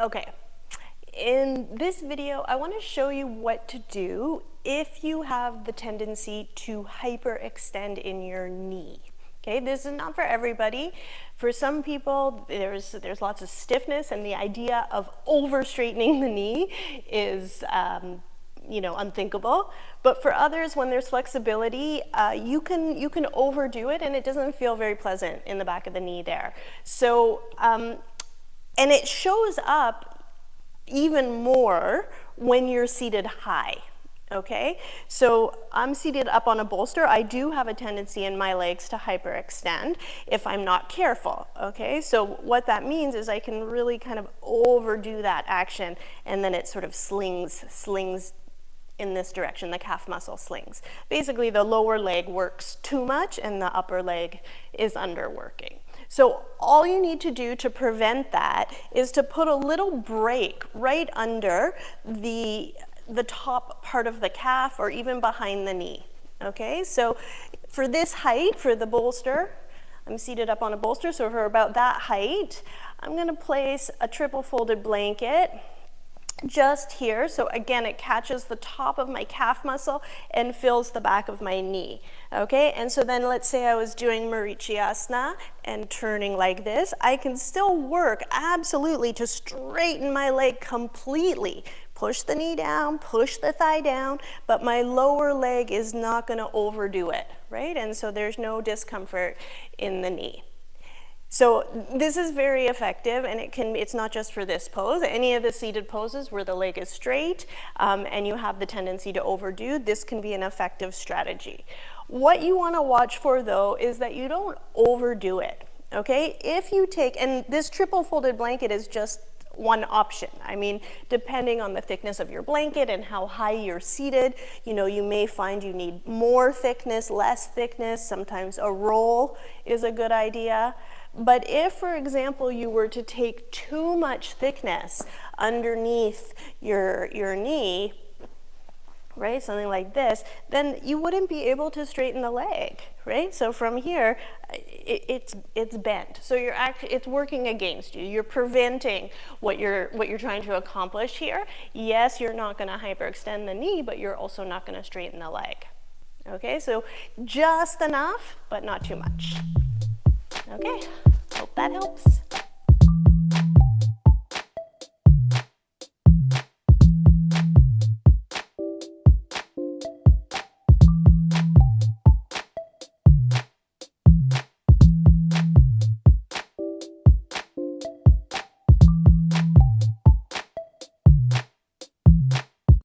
Okay, in this video, I want to show you what to do if you have the tendency to hyperextend in your knee. Okay, this is not for everybody. For some people, there's lots of stiffness, and the idea of over straightening the knee is unthinkable. But for others, when there's flexibility, you can overdo it, and it doesn't feel very pleasant in the back of the knee there. So, and it shows up even more when you're seated high. Okay, so I'm seated up on a bolster. I do have a tendency in my legs to hyperextend if I'm not careful. Okay, so what that means is I can really kind of overdo that action, and then it sort of slings in this direction. The calf muscle slings. Basically, the lower leg works too much and the upper leg is underworking. So all you need to do to prevent that is to put a little break right under the top part of the calf or even behind the knee. Okay, so for this height, for the bolster, I'm seated up on a bolster, so for about that height, I'm going to place a triple folded blanket just here. So again, it catches the top of my calf muscle and fills the back of my knee. Okay, and so then let's say I was doing Marichiasana and turning like this. I can still work absolutely to straighten my leg completely. Push the knee down, push the thigh down, but my lower leg is not going to overdo it, right? And so there's no discomfort in the knee. So this is very effective, and it's not just for this pose. Any of the seated poses where the leg is straight and you have the tendency to overdo, this can be an effective strategy. What you want to watch for, though, is that you don't overdo it, okay? If you take, and this triple folded blanket is just one option. I mean, depending on the thickness of your blanket and how high you're seated, you may find you need more thickness, less thickness. Sometimes a roll is a good idea. But if, for example, you were to take too much thickness underneath your knee, right, something like this, then you wouldn't be able to straighten the leg, right? So from here, it's bent. So it's working against you. You're preventing what you're trying to accomplish here. Yes, you're not going to hyperextend the knee, but you're also not going to straighten the leg. Okay, so just enough, but not too much. Okay, hope that helps.